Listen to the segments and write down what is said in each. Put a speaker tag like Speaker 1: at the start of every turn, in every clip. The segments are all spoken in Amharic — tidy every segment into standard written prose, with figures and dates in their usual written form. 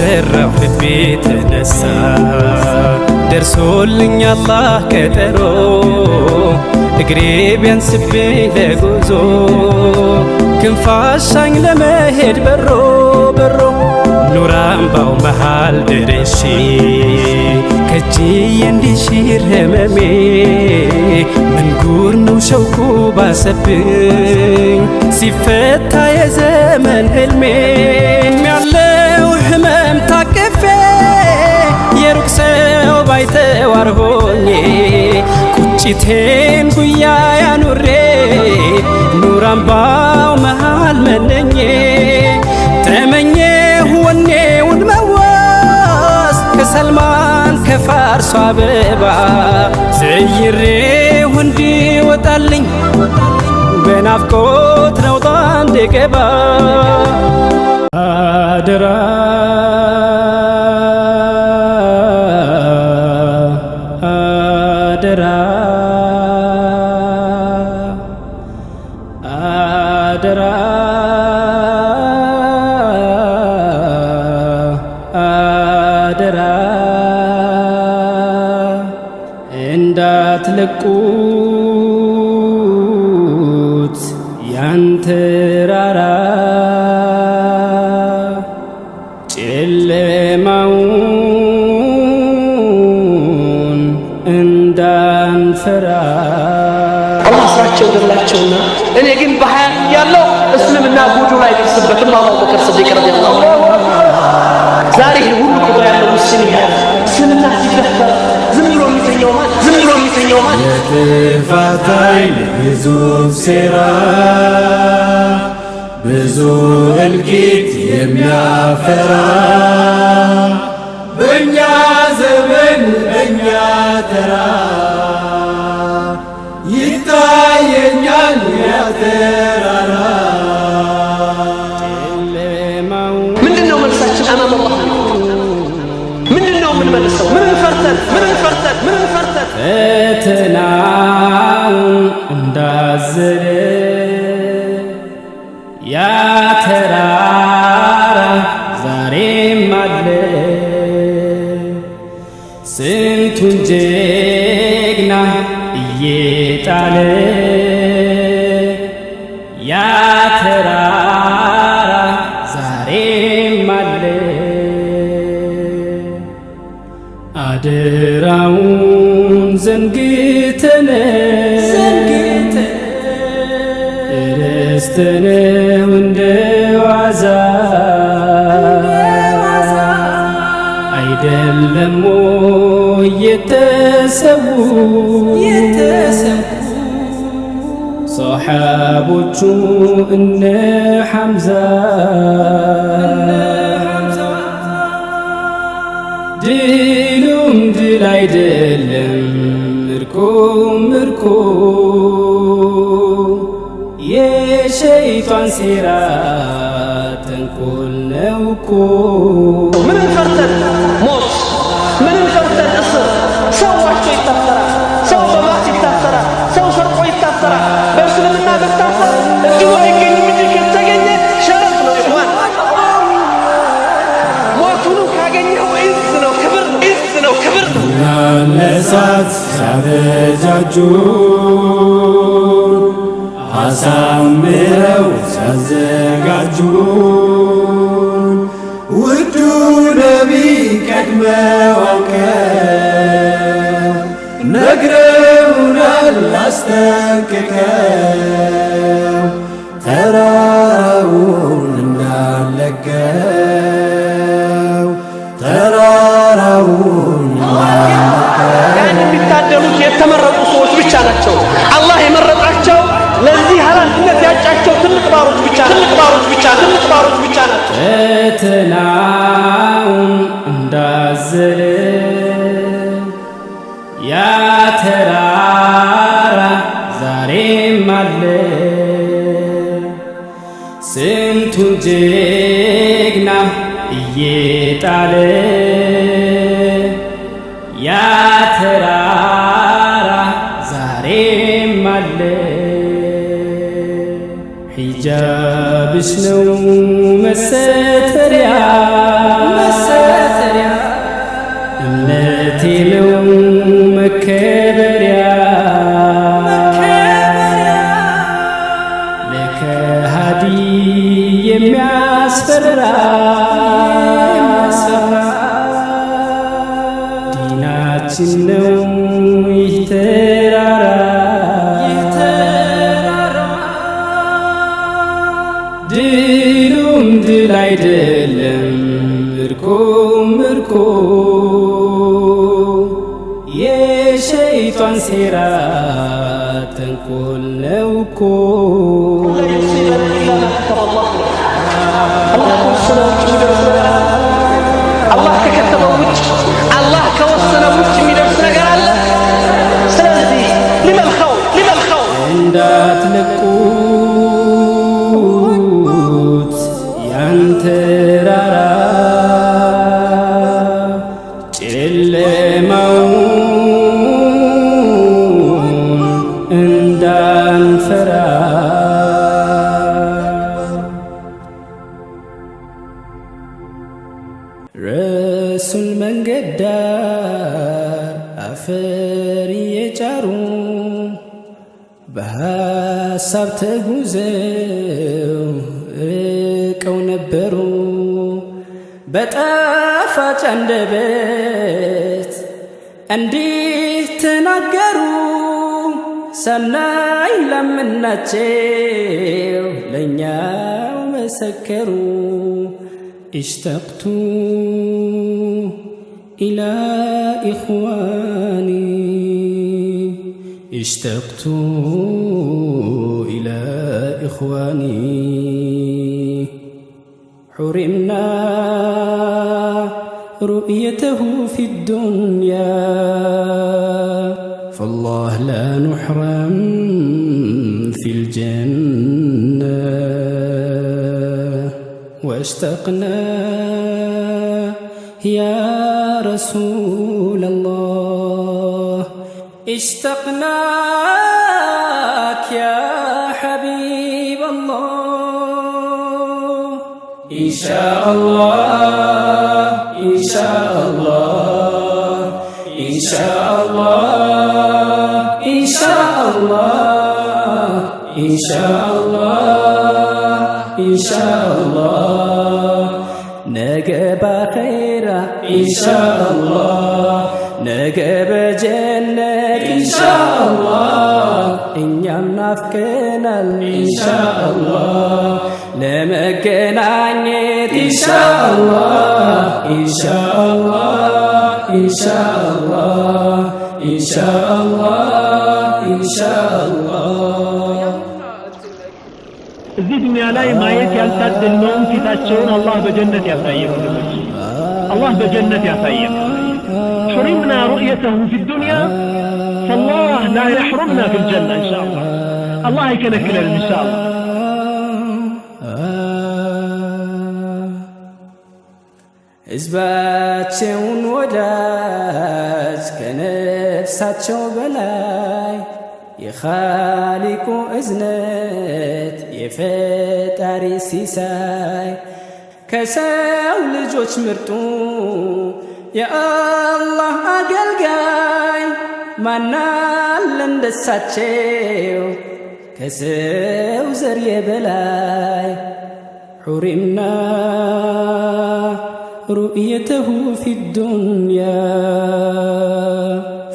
Speaker 1: ፈራሁ ልቤ ተነሳ ደርሶልኝ አላህ ቀጠሮ እግሬ ቢያንስብኝ ለጉዞ ክንፋሻኝ ለመሄድ በሮ በሮ ኑር አምባው መሃል ደርሼ ከእጅዬ እንዲሽር ህመሜ ምን ጉር ነው ሸውቁ ባሰብኝ ሲፈታ የዘመን ህልሜ ያለው ህመም ታቅፌ የሩቅ ሰው ባይተዋር ሆኜ ቁጭቴን ጉያ ያኑሬ ኑር አምባው መሃል መነኜ ተመኘሁ ወኔውን መዋስ ከሰልማን ከፋርሷ አበባ ዘይሬሁ እንዲወጣልኝ በናፍቆት ነውጣ እንድገባ አደራ አደራ አደራ አደራ እንዳትለቁት ያን ተራራ ጨለማውን እንዳንፈራ
Speaker 2: አላህ ስራቸው ገላቸውና እኔ ግን በሀያ ያለው እስልምና ጉዱ ላይ ደርስበትም አቡበከር ሲዲቅ ረዲየላሁ ዐንሁ ዛሬ ሁሉ ቁጥር ያለው ሙስሊም እስልምና ሲደፈር ዝም ብሎ የሚተኛው ማለት
Speaker 1: የጥፋታይ ግዙፍ ሴራ ብዙ እልቂት የሚያፈራ በእኛ ዘመን በእኛ ተራ ይታየኛል ያተራራ
Speaker 2: ምንድነው መልሳችን? አማም አላህ ምንድነው የምንመልሰው? ምን ፈርተን
Speaker 1: ፈተናው እንዳዘለ ያተራራ ዛሬም አለ ስንቱን ጀግና እየጣለ ያተራራ ዛሬም አለ አደራውን ዘንግተን ረስተነው እንደ ዋዛ አይደለም የተሰዉ ሶሓቦቹ እነ ሐምዛ ድሉም ድል አይደለም ምርኮ የሸይጣን ሴራ ተንኮል ነው እኮ
Speaker 2: ምን ፈርተን ሞት ምን ፈርተን እስር ሰዋቸው ይታሰራል ሰው በማት ይታሰራል ሰው ሰርቆ ይታሰራል በእስልምና መታሰር እጅጉ አይገኝም እንጂ ከተገኘ ሸረፍ ነው ይሆን ሞቱን ካገኘው ኢዝ ነው ክብር
Speaker 1: ለሳት ሲያበጃጁ አሳምረው ሲያዘጋጁ ውዱ ነቢ ቀድመው አውቀው ነግረውናል አስጠንቅቀው ተራራውን እንዳለቀው ተራራውን
Speaker 2: የሚታደሉት የተመረጡ ሰዎች ብቻ ናቸው። አላህ የመረጣቸው ለዚህ ኃላፊነት ያጫቸው ትልቅ ባሮች ብቻ ናቸው።
Speaker 1: ፈተናውን እንዳዘለ ያተራራ ዛሬም አለ ስንቱን ጀግና እየጣለ ያተራራ ዛሬም አለ ሒጃብሽ ነው መሰተሪያ ነው መከበሪያ ለከሃዲ የሚያስፈራ ዲናችን ነው ይህ ተራራ ድሉም ድል አይደለም ምርኮም ምርኮ የሸይጣን ሴራ ተንኮል ነው እኮ
Speaker 2: አላህ ከከተበው ውጭ አላህ ከወሰነው ውጭ የሚደርስ ነገር አለ። ስለዚህ ሊመልኸው
Speaker 1: እንዳትለቁት ያን ተራራ ጨለማውን እንዳንፈራ ረሱል መንገድ ዳር አፈር እየጫሩ በሐሳብ ተጉዘው ርቀው ነበሩ። በጣፋጭ አንደበት እንዲህ ተናገሩ ሰናይ ለምናቸው ለኛው መሰከሩ። اشتقت إلى إخواني اشتقت إلى إخواني حرمنا رؤيته في الدنيا فالله لا نحرم في الجنة واشتقنا يا رسول الله اشتقناك يا حبيب الله إن شاء الله إن شاء الله إن شاء الله إن شاء الله إن شاء الله إن شاء الله نجب خيرا إن شاء الله نجب جنة إن شاء الله إن يمنافكنا إن شاء الله لما كنانيت إن شاء الله إن شاء الله إن شاء الله إن شاء الله إن شاء الله
Speaker 3: እዚህ ዱንያ ላይ ማየት ያልታደልነውን ፊታቸውን አላህ በጀነት ያሳየን። አላህ በጀነት ያሳየን። حرمنا رؤيته في الدنيا فالله لا يحرمنا في الجنة إن شاء الله. الله يكنكلنا إن شاء الله.
Speaker 1: ሕዝባቸውን ወዳጅ ከነፍሳቸው በላይ የኻሊቁ እዝነት የፈጣሪ ሲሳይ ከሰው ልጆች ምርጡ የአላህ አገልጋይ ማናለ እንደሳቸው ከሰው ዘር የበላይ حرمنا رؤيته في الدنيا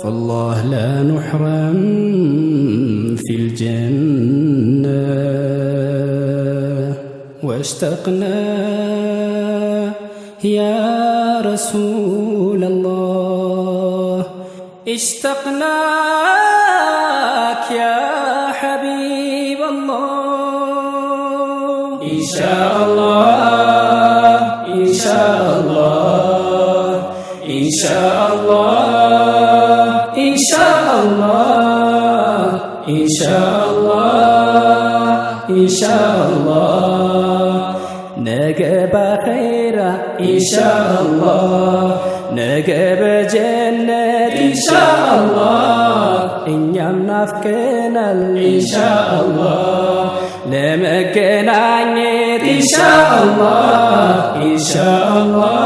Speaker 1: فالله لا نحرم في الجنة واشتقنا يا رسول الله اشتقناك يا حبيب الله إن شاء الله إن شاء الله إن شاء الله إن شاء الله إن شاء الله إن شاء الله نجب خيرا إن شاء الله نجب جنة إن شاء الله إن يمنافكنا إن شاء الله لما كنانيت إن شاء الله إن شاء الله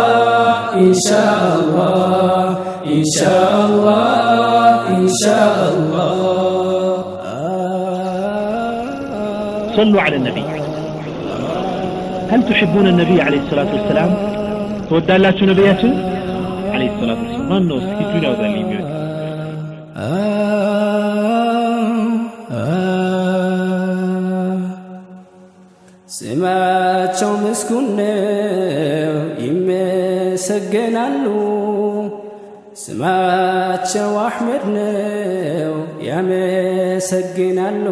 Speaker 1: إن شاء الله ኢንሻአላህ ኢንሻአላህ
Speaker 3: صلوا على النبي. هل تحبون النبي عليه الصلاة والسلام؟ تودع الله نبياته عليه الصلاة والسلام. ما النوس كتونا وذلك بيوت
Speaker 1: ስማቸው ምስጉን ነው ይመሰገናሉ ስማቸው አሕመድ ነው ያመሰግናሉ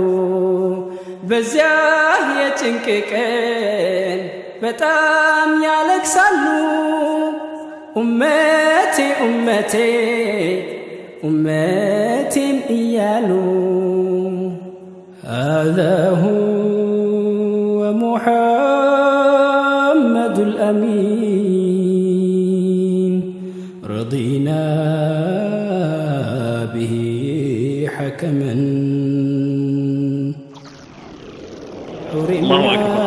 Speaker 1: በዚያ የጭንቅ ቀን በጣም ያለቅሳሉ ኡመቴ ኡመቴ ኡመቴን እያሉ هذا هو محمد الأمين رضينا به حكما
Speaker 3: الله أكبر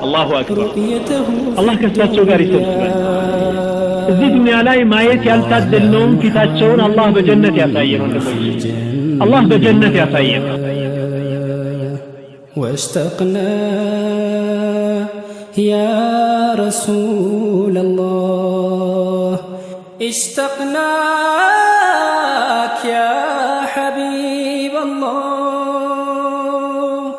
Speaker 3: الله أكبر الله كسباتشو غاري سبسبان እዚህ ዱንያ ላይ ማየት ያልታደልነውም ፊታቸውን አላህ በጀነት ያሳየን ወንድሞች አላህ በጀነት ያሳየን
Speaker 1: واشتقنا يا رسول الله اشتقناك يا حبيب الله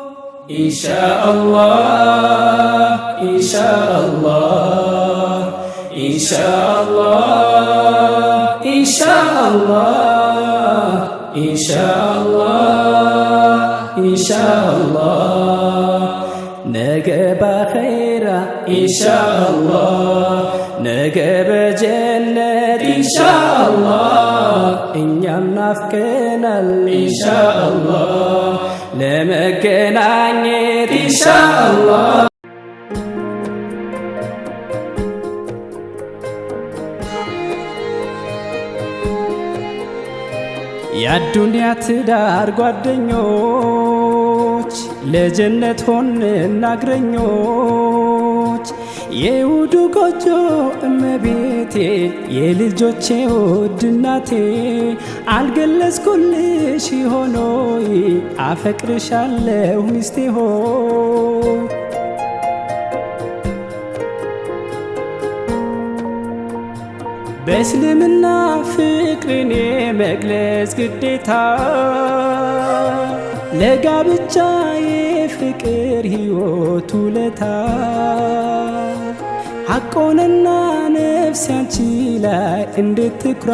Speaker 1: إن شاء الله إن شاء الله إن شاء الله إن شاء الله إن شاء الله إن شاء الله نجب خيرا إن شاء الله نجب جنة إن شاء الله إن يمنافقنا إن شاء الله لمكنانيت إن شاء الله የአዱንያ ትዳር ጓደኞች ለጀነት ሆንን አግረኞች የውዱ ጎጆ እመቤቴ የልጆቼ ውድ እናቴ አልገለጽኩልሽ ሆኖይ አፈቅርሻለሁ ሚስቴ ሆይ በእስልምና ፍቅርን የመግለጽ ግዴታ ለጋብቻ የፍቅር ሕይወት ውለታ ሐቆንና ነፍስ ያንቺ ላይ እንድትኩራ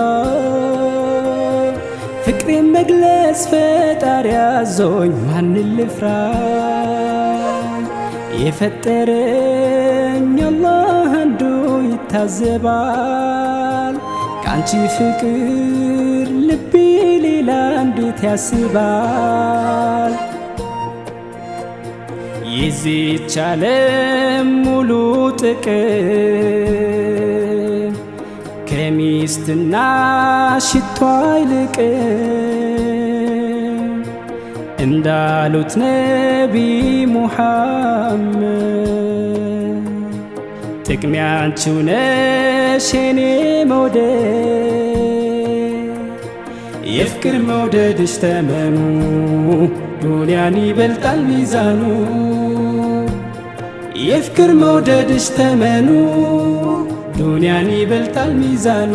Speaker 1: ፍቅሬን መግለጽ ፈጣሪ አዞኝ ማንን ልፍራ የፈጠረኝ አላህ አንዱ ይታዘባል ካንቺ ፍቅር ልቤ ሌላ እንዴት ያስባል የዚች ዓለም ሙሉ ጥቅም ከሚስትና ሽቶ አይልቅም እንዳሉት ነቢ ሙሐመድ ጥቅሜ አንቺው ነሽ የኔ መውደድ የፍቅር መውደድሽ ተመኑ ዱንያን ይበልጣል ሚዛኑ የፍቅር መውደድሽ ተመኑ ዱንያን ይበልጣል ሚዛኑ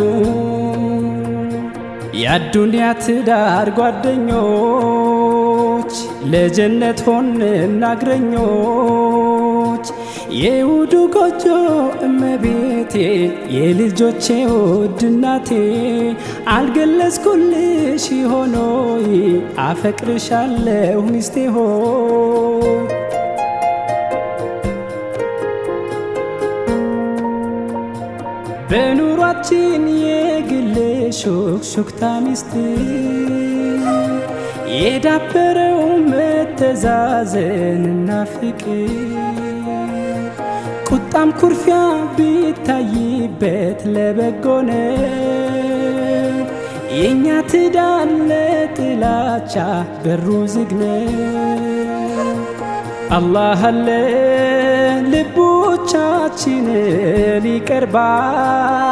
Speaker 1: የአዱንያ ትዳር ጓደኞች ለጀነት ሆንን አግረኞች የውዱ ጎጆ እመቤቴ የልጆቼ ውድ እናቴ አልገለጽኩልሽ ሆኖይ አፈቅርሻለሁ ሚስቴ ሆይ በኑሯችን የግል ሹክሹክታ ሚስጥር የዳበረው መተዛዘንና ፍቅር ቁጣም ኩርፊያ ቢታይበት ለበጎነ የእኛ ትዳር ለጥላቻ በሩ ዝግነ አላህ አለ ልቦቻችንን ይቀርባል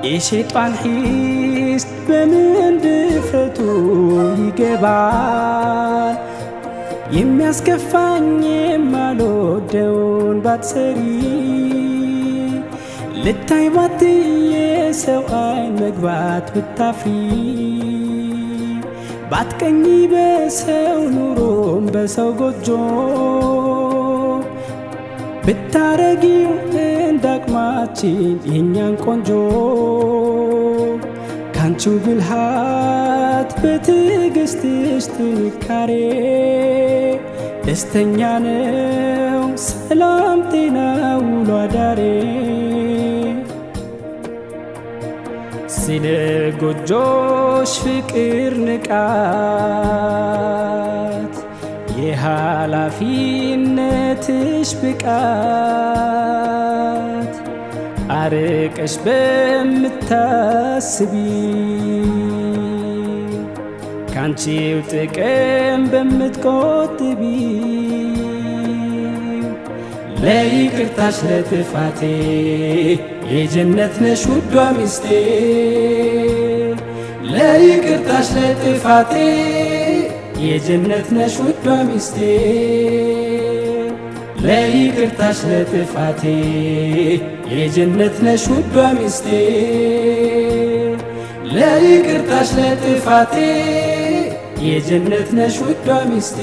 Speaker 1: የሸይጣን ሒስ በምን ድፍረቱ ይገባል የሚያስከፋኝ የማልወደውን ባትሰሪ ልታይ ባትይ የሰው አይን መግባት ብታፍሪ ባትቀኝ በሰው ኑሮም በሰው ጎጆ ብታረጊው እንዳቅማችን የኛን ቆንጆ ካንቺው ብልሃት በትዕግስትሽ ጥንካሬ ደስተኛ ነው ሰላም ጤና ውሎ አዳሬ ስለ ጎጆሽ ፍቅር ንቃት የኃላፊነትሽ ብቃት አርቀሽ በምታስቢ ካንቺው ጥቅም በምትቆጥቢ ለይቅርታሽ ለጥፋቴ የጀነት ነሽ ውዷ ሚስቴ ለይቅርታሽ ለጥፋቴ የጀነት ነሽ ውዷ ሚስቴ ለይቅርታሽ ለጥፋቴ የጀነት ነሽ ውዷ ሚስቴ ለይቅርታሽ ለጥፋቴ የጀነት ነሽ ውዷ ሚስቴ